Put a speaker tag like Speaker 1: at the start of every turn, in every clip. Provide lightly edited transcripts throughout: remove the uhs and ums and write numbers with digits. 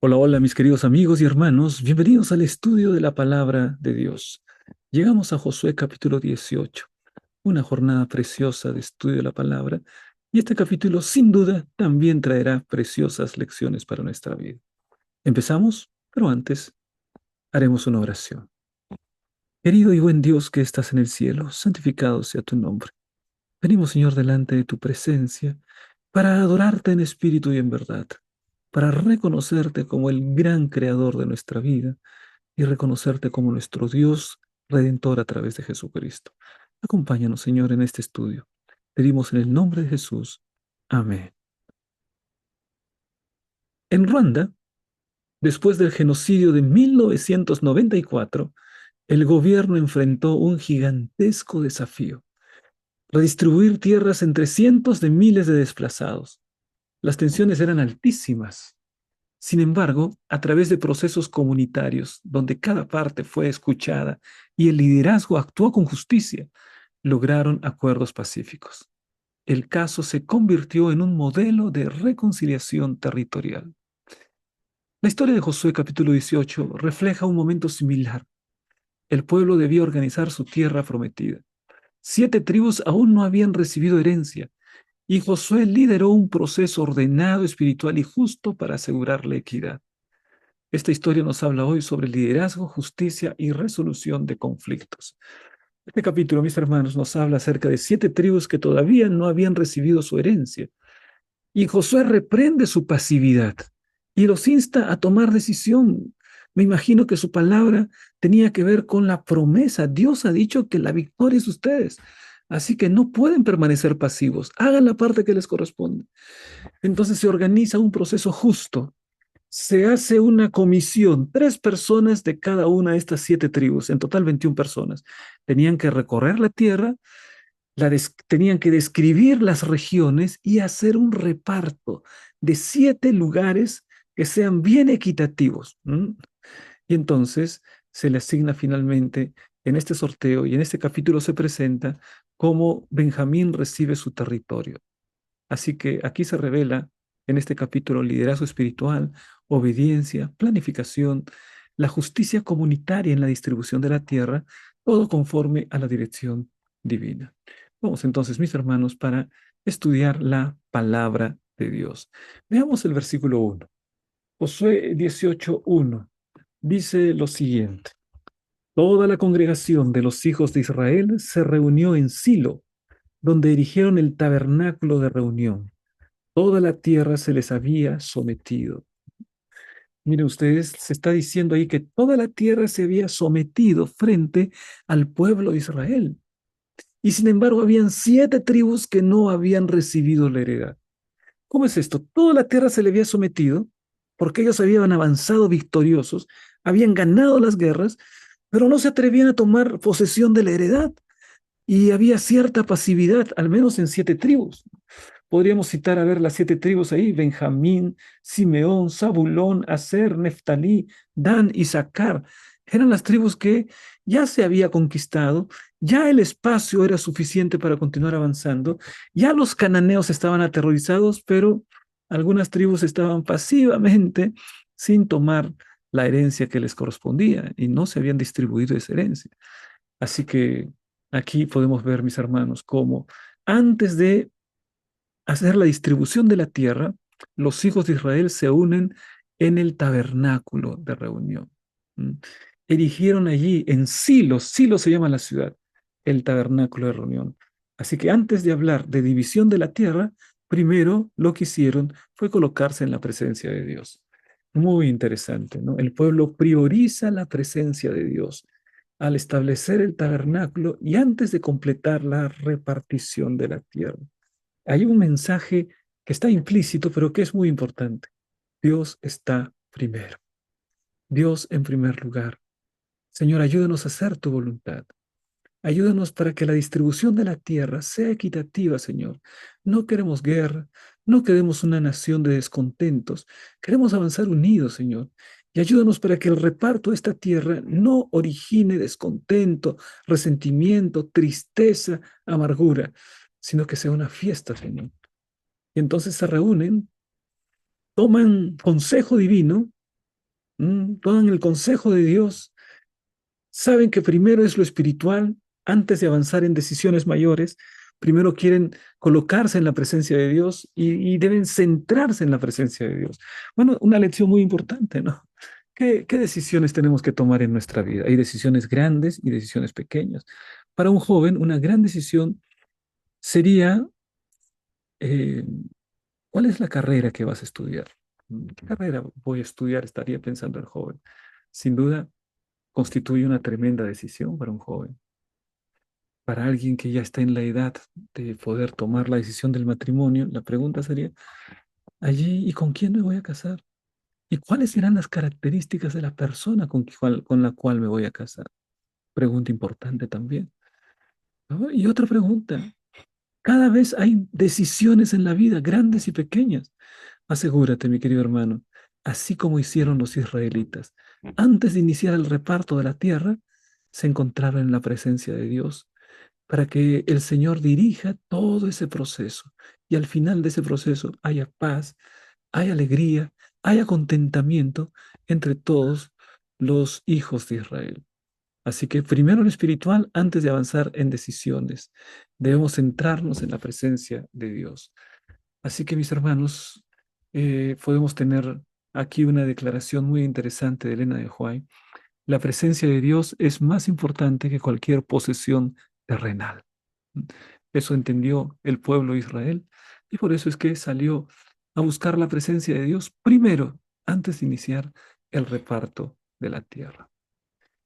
Speaker 1: Hola, hola, mis queridos amigos y hermanos, bienvenidos al estudio de la palabra de Dios. Llegamos a Josué capítulo 18, una jornada preciosa de estudio de la palabra, y este capítulo sin duda también traerá preciosas lecciones para nuestra vida. Empezamos, pero antes haremos una oración. Querido y buen Dios que estás en el cielo, santificado sea tu nombre. Venimos, Señor, delante de tu presencia para adorarte en espíritu y en verdad, para reconocerte como el gran creador de nuestra vida y reconocerte como nuestro Dios redentor a través de Jesucristo. Acompáñanos, Señor, en este estudio. Pedimos en el nombre de Jesús. Amén. En Ruanda, después del genocidio de 1994, el gobierno enfrentó un gigantesco desafío: redistribuir tierras entre cientos de miles de desplazados. Las tensiones eran altísimas. Sin embargo, a través de procesos comunitarios, donde cada parte fue escuchada y el liderazgo actuó con justicia, lograron acuerdos pacíficos. El caso se convirtió en un modelo de reconciliación territorial. La historia de Josué capítulo 18 refleja un momento similar. El pueblo debía organizar su tierra prometida. 7 tribus aún no habían recibido herencia, y Josué lideró un proceso ordenado, espiritual y justo para asegurar la equidad. Esta historia nos habla hoy sobre liderazgo, justicia y resolución de conflictos. Este capítulo, mis hermanos, nos habla acerca de 7 tribus que todavía no habían recibido su herencia. Y Josué reprende su pasividad y los insta a tomar decisión. Me imagino que su palabra tenía que ver con la promesa. Dios ha dicho que la victoria es de ustedes. Así que no pueden permanecer pasivos. Hagan la parte que les corresponde. Entonces se organiza un proceso justo. Se hace una comisión, 3 personas de cada una de estas 7 tribus, en total 21 personas. Tenían que recorrer la tierra, tenían que describir las regiones y hacer un reparto de 7 lugares que sean bien equitativos. Y entonces se le asigna finalmente en este sorteo y en este capítulo se presenta cómo Benjamín recibe su territorio. Así que aquí se revela en este capítulo liderazgo espiritual, obediencia, planificación, la justicia comunitaria en la distribución de la tierra, todo conforme a la dirección divina. Vamos entonces, mis hermanos, para estudiar la palabra de Dios. Veamos el versículo 1. Josué 18:1 dice lo siguiente: Toda la congregación de los hijos de Israel se reunió en Silo, donde erigieron el tabernáculo de reunión. Toda la tierra se les había sometido. Miren ustedes, se está diciendo ahí que toda la tierra se había sometido frente al pueblo de Israel. Y sin embargo, habían 7 tribus que no habían recibido la heredad. ¿Cómo es esto? Toda la tierra se le había sometido porque ellos habían avanzado victoriosos, habían ganado las guerras, pero no se atrevían a tomar posesión de la heredad. Y había cierta pasividad, al menos en 7 tribus. Podríamos citar a ver las 7 tribus ahí: Benjamín, Simeón, Zabulón, Aser, Neftalí, Dan y Sacar. Eran las tribus que ya se había conquistado, ya el espacio era suficiente para continuar avanzando, ya los cananeos estaban aterrorizados, pero algunas tribus estaban pasivamente sin tomar la herencia que les correspondía y no se habían distribuido esa herencia. Así que aquí podemos ver, mis hermanos, cómo antes de hacer la distribución de la tierra, los hijos de Israel se unen en el tabernáculo de reunión. ¿Mm? Erigieron allí en Silo, Silo se llama la ciudad, el tabernáculo de reunión. Así que antes de hablar de división de la tierra, primero lo que hicieron fue colocarse en la presencia de Dios. Muy interesante, ¿no? El pueblo prioriza la presencia de Dios al establecer el tabernáculo y antes de completar la repartición de la tierra. Hay un mensaje que está implícito, pero que es muy importante. Dios está primero. Dios en primer lugar. Señor, ayúdanos a hacer tu voluntad. Ayúdanos para que la distribución de la tierra sea equitativa, Señor. No queremos guerra, no queremos una nación de descontentos. Queremos avanzar unidos, Señor. Y ayúdanos para que el reparto de esta tierra no origine descontento, resentimiento, tristeza, amargura, sino que sea una fiesta, Señor. Y entonces se reúnen, toman consejo divino Toman el consejo de Dios, saben que primero es lo espiritual, antes de avanzar en decisiones mayores, primero quieren colocarse en la presencia de Dios y deben centrarse en la presencia de Dios. Bueno, una lección muy importante, ¿no? ¿Qué decisiones tenemos que tomar en nuestra vida? Hay decisiones grandes y decisiones pequeñas. Para un joven, una gran decisión sería, eh, ¿cuál es la carrera que vas a estudiar? ¿Qué carrera voy a estudiar? Estaría pensando el joven. Sin duda, constituye una tremenda decisión para un joven. Para alguien que ya está en la edad de poder tomar la decisión del matrimonio, la pregunta sería, allí, ¿y con quién me voy a casar? ¿Y cuáles serán las características de la persona con la cual me voy a casar? Pregunta importante también, ¿no? Y otra pregunta, cada vez hay decisiones en la vida, grandes y pequeñas. Asegúrate, mi querido hermano, así como hicieron los israelitas, antes de iniciar el reparto de la tierra, se encontraron en la presencia de Dios para que el Señor dirija todo ese proceso y al final de ese proceso haya paz, haya alegría, haya contentamiento entre todos los hijos de Israel. Así que primero lo espiritual antes de avanzar en decisiones. Debemos centrarnos en la presencia de Dios. Así que mis hermanos, podemos tener aquí una declaración muy interesante de Elena de White. La presencia de Dios es más importante que cualquier posesión terrenal. Eso entendió el pueblo de Israel y por eso es que salió a buscar la presencia de Dios primero, antes de iniciar el reparto de la tierra.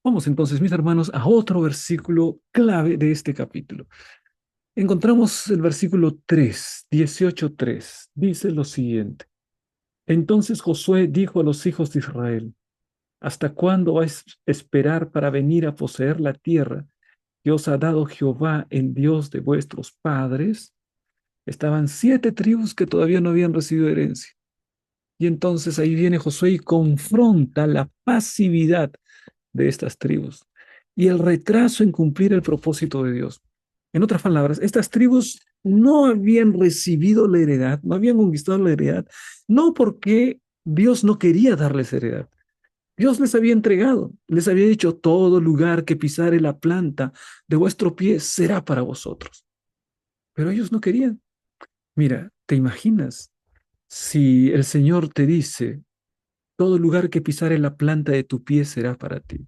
Speaker 1: Vamos entonces, mis hermanos, a otro versículo clave de este capítulo. Encontramos el versículo 3, 18:3. Dice lo siguiente. Entonces Josué dijo a los hijos de Israel, ¿hasta cuándo vais a esperar para venir a poseer la tierra que os ha dado Jehová, el Dios de vuestros padres? Estaban 7 tribus que todavía no habían recibido herencia. Y entonces ahí viene Josué y confronta la pasividad de estas tribus y el retraso en cumplir el propósito de Dios. En otras palabras, estas tribus no habían recibido la heredad, no habían conquistado la heredad, no porque Dios no quería darles heredad. Dios les había entregado, les había dicho, todo lugar que pisare la planta de vuestro pie será para vosotros. Pero ellos no querían. Mira, ¿te imaginas si el Señor te dice, todo lugar que pisare la planta de tu pie será para ti?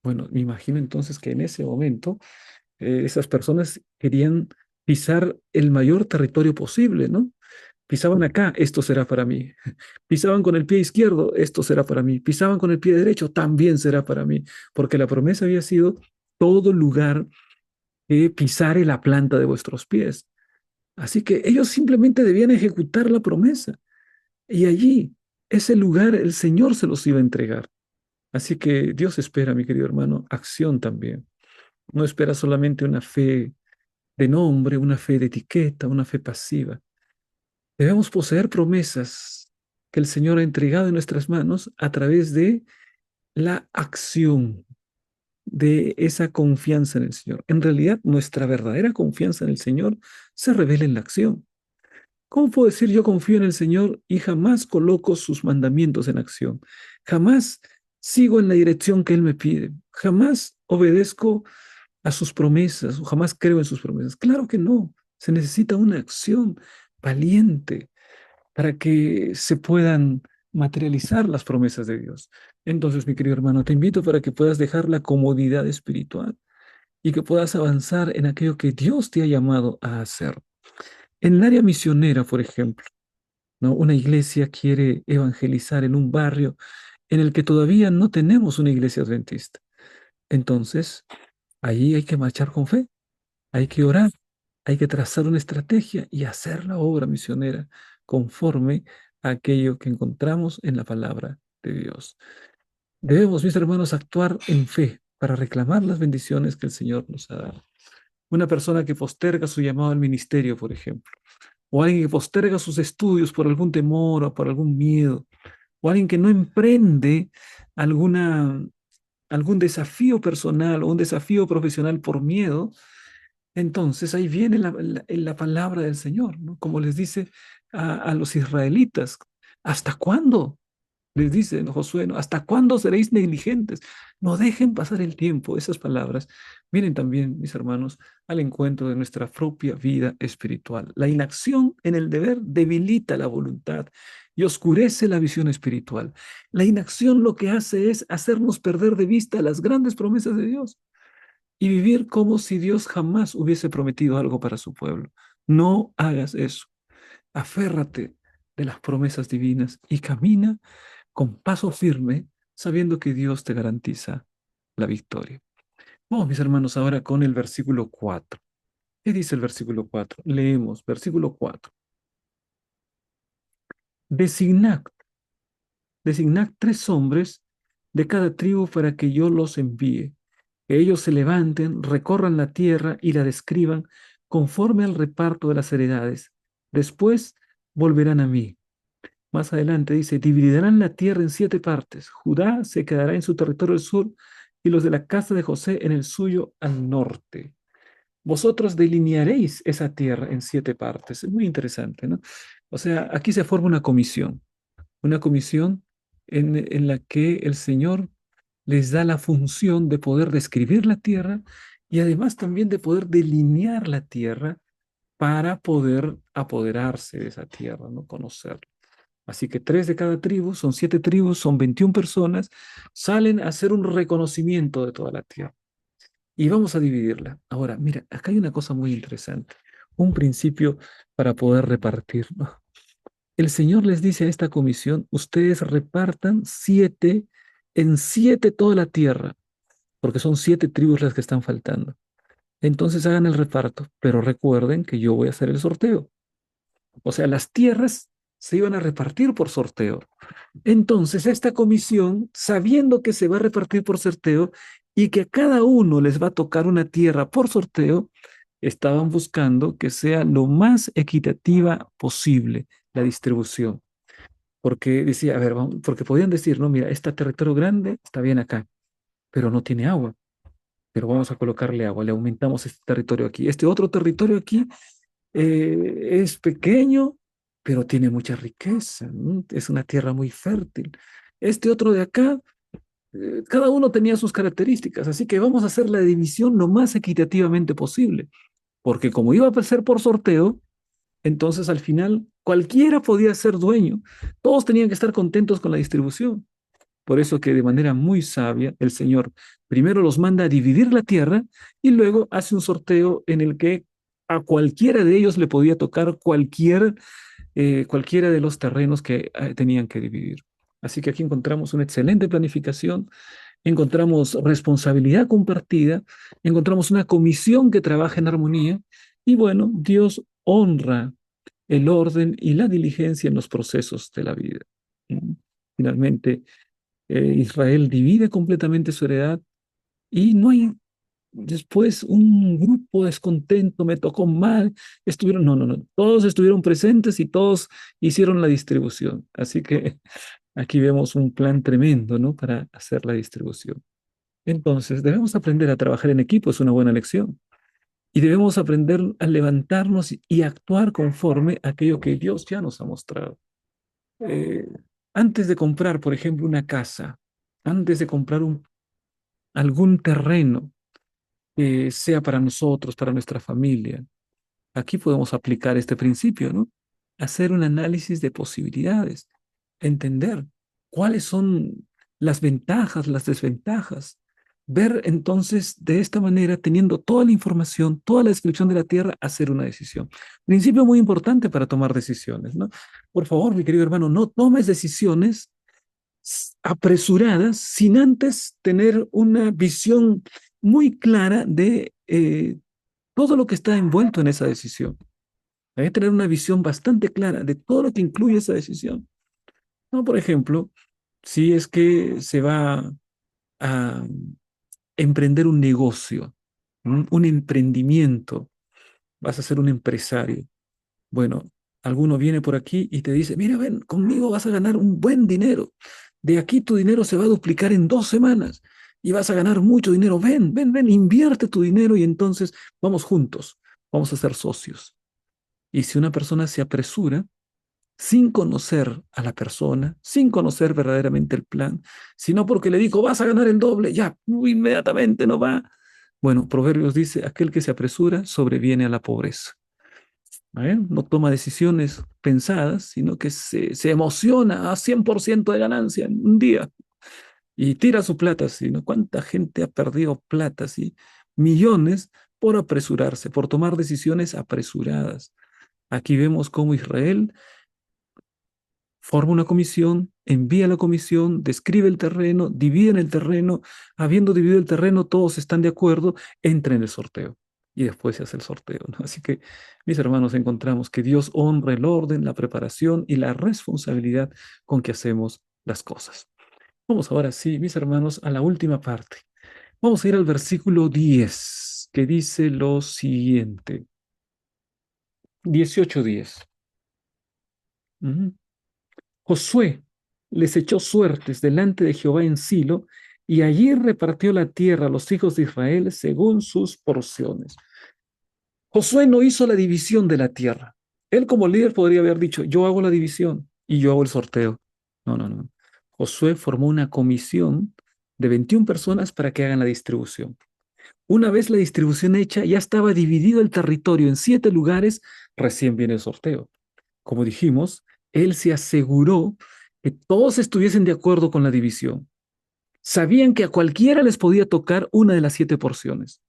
Speaker 1: Bueno, me imagino entonces que en ese momento esas personas querían pisar el mayor territorio posible, ¿no? Pisaban acá, esto será para mí. Pisaban con el pie izquierdo, esto será para mí. Pisaban con el pie derecho, también será para mí. Porque la promesa había sido todo lugar que pisare la planta de vuestros pies. Así que ellos simplemente debían ejecutar la promesa. Y allí, ese lugar, el Señor se los iba a entregar. Así que Dios espera, mi querido hermano, acción también. No espera solamente una fe de nombre, una fe de etiqueta, una fe pasiva. Debemos poseer promesas que el Señor ha entregado en nuestras manos a través de la acción, de esa confianza en el Señor. En realidad, nuestra verdadera confianza en el Señor se revela en la acción. ¿Cómo puedo decir yo confío en el Señor y jamás coloco sus mandamientos en acción? Jamás sigo en la dirección que Él me pide. Jamás obedezco a sus promesas o jamás creo en sus promesas. Claro que no. Se necesita una acción valiente para que se puedan materializar las promesas de Dios. Entonces, mi querido hermano, te invito para que puedas dejar la comodidad espiritual y que puedas avanzar en aquello que Dios te ha llamado a hacer. En el área misionera, por ejemplo, ¿no? Una iglesia quiere evangelizar en un barrio en el que todavía no tenemos una iglesia adventista. Entonces, ahí hay que marchar con fe, hay que orar, hay que trazar una estrategia y hacer la obra misionera conforme a aquello que encontramos en la palabra de Dios. Debemos, mis hermanos, actuar en fe para reclamar las bendiciones que el Señor nos ha dado. Una persona que posterga su llamado al ministerio, por ejemplo, o alguien que posterga sus estudios por algún temor o por algún miedo, o alguien que no emprende alguna, algún desafío personal o un desafío profesional por miedo, entonces ahí viene la palabra del Señor, ¿no? Como les dice a los israelitas, ¿hasta cuándo? Les dice Josué, ¿no? ¿Hasta cuándo seréis negligentes? No dejen pasar el tiempo. Esas palabras vienen también, mis hermanos, al encuentro de nuestra propia vida espiritual. La inacción en el deber debilita la voluntad y oscurece la visión espiritual. La inacción lo que hace es hacernos perder de vista las grandes promesas de Dios y vivir como si Dios jamás hubiese prometido algo para su pueblo. No hagas eso. Aférrate de las promesas divinas y camina con paso firme, sabiendo que Dios te garantiza la victoria. Vamos, mis hermanos, ahora con el versículo 4. ¿Qué dice el versículo 4? Leemos, versículo 4. Designad, designad 3 hombres de cada tribu para que yo los envíe. Que ellos se levanten, recorran la tierra y la describan conforme al reparto de las heredades. Después volverán a mí. Más adelante dice, dividirán la tierra en 7 partes. Judá se quedará en su territorio al sur y los de la casa de José en el suyo al norte. Vosotros delinearéis esa tierra en 7 partes. Es muy interesante, ¿no? O sea, aquí se forma una comisión en la que el Señor les da la función de poder describir la tierra y además también de poder delinear la tierra para poder apoderarse de esa tierra, ¿no? Conocerla. Así que 3 de cada tribu, son 7 tribus, son 21 personas, salen a hacer un reconocimiento de toda la tierra. Y vamos a dividirla. Ahora, mira, acá hay una cosa muy interesante, un principio para poder repartir, ¿no? El Señor les dice a esta comisión, ustedes repartan 7 en 7 toda la tierra, porque son 7 tribus las que están faltando. Entonces hagan el reparto, pero recuerden que yo voy a hacer el sorteo. O sea, las tierras se iban a repartir por sorteo. Entonces, esta comisión, sabiendo que se va a repartir por sorteo y que a cada uno les va a tocar una tierra por sorteo, estaban buscando que sea lo más equitativa posible la distribución. Porque decía, a ver, porque podían decir, no, mira, este territorio grande está bien acá, pero no tiene agua, pero vamos a colocarle agua, le aumentamos este territorio aquí. Este otro territorio aquí es pequeño, pero tiene mucha riqueza, ¿no? Es una tierra muy fértil. Este otro de acá, cada uno tenía sus características, así que vamos a hacer la división lo más equitativamente posible, porque como iba a ser por sorteo, entonces al final cualquiera podía ser dueño, todos tenían que estar contentos con la distribución. Por eso que de manera muy sabia el Señor primero los manda a dividir la tierra y luego hace un sorteo en el que a cualquiera de ellos le podía tocar cualquiera de los terrenos que tenían que dividir. Así que aquí encontramos una excelente planificación, encontramos responsabilidad compartida, encontramos una comisión que trabaja en armonía y bueno, Dios honra el orden y la diligencia en los procesos de la vida. ¿Mm? Finalmente, Israel divide completamente su heredad y no hay después un grupo descontento, me tocó mal, estuvieron, no, no, no, todos estuvieron presentes y todos hicieron la distribución. Así que aquí vemos un plan tremendo, ¿no? Para hacer la distribución. Entonces, debemos aprender a trabajar en equipo, es una buena lección. Y debemos aprender a levantarnos y actuar conforme a aquello que Dios ya nos ha mostrado. Eh, Antes de comprar, por ejemplo, una casa, antes de comprar algún terreno, sea para nosotros, para nuestra familia. Aquí podemos aplicar este principio, ¿no? Hacer un análisis de posibilidades, entender cuáles son las ventajas, las desventajas, ver entonces de esta manera, teniendo toda la información, toda la descripción de la tierra, hacer una decisión. Principio muy importante para tomar decisiones, ¿no? Por favor, mi querido hermano, no tomes decisiones apresuradas sin antes tener una visión muy clara de todo lo que está envuelto en esa decisión. Hay que tener una visión bastante clara de todo lo que incluye esa decisión. ¿No? Por ejemplo, si es que se va a emprender un negocio, un emprendimiento, vas a ser un empresario. Bueno, alguno viene por aquí y te dice, mira, ven, conmigo vas a ganar un buen dinero. De aquí tu dinero se va a duplicar en 2 semanas y vas a ganar mucho dinero. Ven, ven, ven, invierte tu dinero y entonces vamos juntos, vamos a ser socios. Y si una persona se apresura, sin conocer a la persona, sin conocer verdaderamente el plan, sino porque le dijo, vas a ganar el doble, ya, inmediatamente no va. Bueno, Proverbios dice, aquel que se apresura sobreviene a la pobreza. No toma decisiones pensadas, sino que se emociona a 100% de ganancia en un día y tira su plata, ¿sí? ¿No? ¿Cuánta gente ha perdido plata, ¿sí? Millones por apresurarse, por tomar decisiones apresuradas. Aquí vemos cómo Israel forma una comisión, envía la comisión, describe el terreno, divide el terreno. Habiendo dividido el terreno, todos están de acuerdo, entra en el sorteo. Y después se hace el sorteo, ¿no? Así que, mis hermanos, encontramos que Dios honra el orden, la preparación y la responsabilidad con que hacemos las cosas. Vamos ahora sí, mis hermanos, a la última parte. Vamos a ir al versículo 10, que dice lo siguiente. 18:10. Ujú. Josué les echó suertes delante de Jehová en Silo, y allí repartió la tierra a los hijos de Israel según sus porciones. Josué no hizo la división de la tierra. Él como líder podría haber dicho, yo hago la división y yo hago el sorteo. No, no, no. Josué formó una comisión de 21 personas para que hagan la distribución. Una vez la distribución hecha, ya estaba dividido el territorio en 7 lugares, recién viene el sorteo. Como dijimos, él se aseguró que todos estuviesen de acuerdo con la división. Sabían que a cualquiera les podía tocar una de las 7 porciones,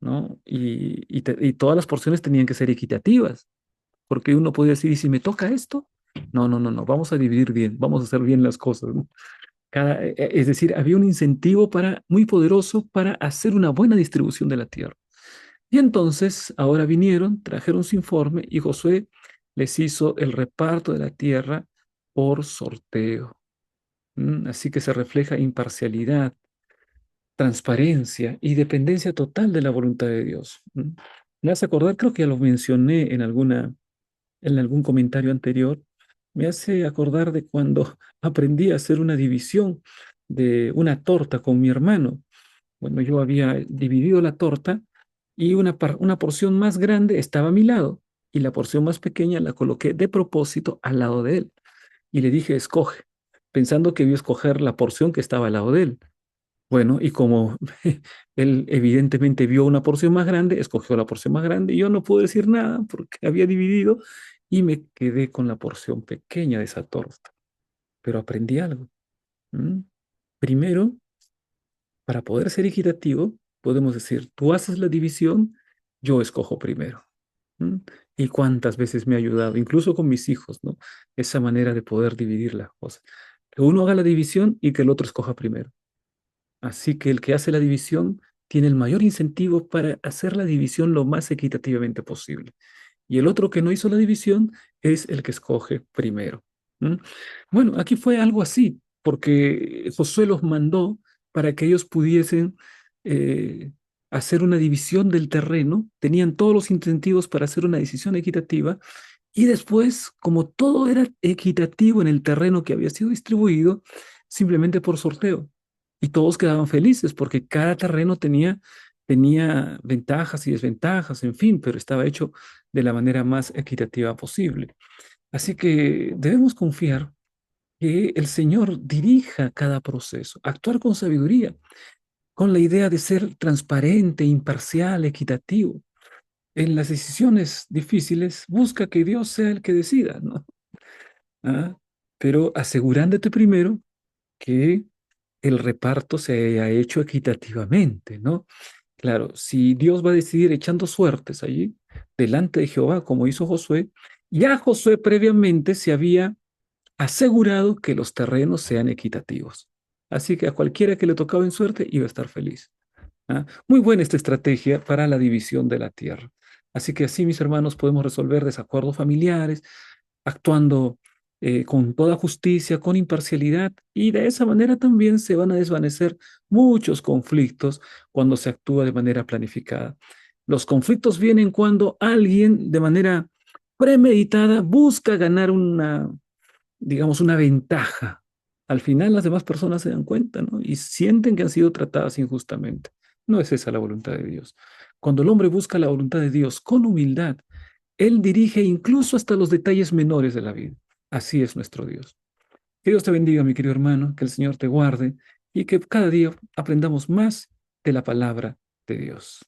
Speaker 1: ¿no? Y todas las porciones tenían que ser equitativas, porque uno podía decir, ¿y si me toca esto? No, no, no, no, vamos a dividir bien, vamos a hacer bien las cosas, ¿no? Es decir, había un incentivo muy poderoso para hacer una buena distribución de la tierra. Y entonces ahora vinieron, trajeron su informe y Josué les hizo el reparto de la tierra por sorteo. Así que se refleja imparcialidad, transparencia y dependencia total de la voluntad de Dios. Me hace acordar, creo que ya lo mencioné en algún comentario anterior, me hace acordar de cuando aprendí a hacer una división de una torta con mi hermano. Bueno, yo había dividido la torta y una porción más grande estaba a mi lado y la porción más pequeña la coloqué de propósito al lado de él. Y le dije, escoge, pensando que iba a escoger la porción que estaba al lado de él. Bueno, y como él evidentemente vio una porción más grande, escogió la porción más grande y yo no pude decir nada porque había dividido y me quedé con la porción pequeña de esa torta. Pero aprendí algo. ¿m? Primero, para poder ser equitativo, podemos decir, tú haces la división, yo escojo primero. ¿m? Y cuántas veces me ha ayudado, incluso con mis hijos, ¿no? Esa manera de poder dividir las cosas. Que uno haga la división y que el otro escoja primero. Así que el que hace la división tiene el mayor incentivo para hacer la división lo más equitativamente posible. Y el otro que no hizo la división es el que escoge primero. ¿m? Bueno, aquí fue algo así, porque Josué los mandó para que ellos pudiesen eh, hacer una división del terreno, tenían todos los incentivos para hacer una decisión equitativa, y después, como todo era equitativo en el terreno que había sido distribuido, simplemente por sorteo. Y todos quedaban felices porque cada terreno tenía ventajas y desventajas, en fin, pero estaba hecho de la manera más equitativa posible. Así que debemos confiar que el Señor dirija cada proceso, actuar con sabiduría, con la idea de ser transparente, imparcial, equitativo. En las decisiones difíciles, busca que Dios sea el que decida, ¿no? ¿Ah? Pero asegurándote primero que el reparto se haya hecho equitativamente, ¿no? Claro, si Dios va a decidir echando suertes allí, delante de Jehová, como hizo Josué, ya Josué previamente se había asegurado que los terrenos sean equitativos. Así que a cualquiera que le tocaba en suerte iba a estar feliz. ¿Ah? Muy buena esta estrategia para la división de la tierra. Así que así, mis hermanos, podemos resolver desacuerdos familiares, actuando con toda justicia, con imparcialidad, y de esa manera también se van a desvanecer muchos conflictos cuando se actúa de manera planificada. Los conflictos vienen cuando alguien de manera premeditada busca ganar digamos, una ventaja. Al final las demás personas se dan cuenta, ¿no? Y sienten que han sido tratadas injustamente. No es esa la voluntad de Dios. Cuando el hombre busca la voluntad de Dios con humildad, él dirige incluso hasta los detalles menores de la vida. Así es nuestro Dios. Que Dios te bendiga, mi querido hermano, que el Señor te guarde y que cada día aprendamos más de la palabra de Dios.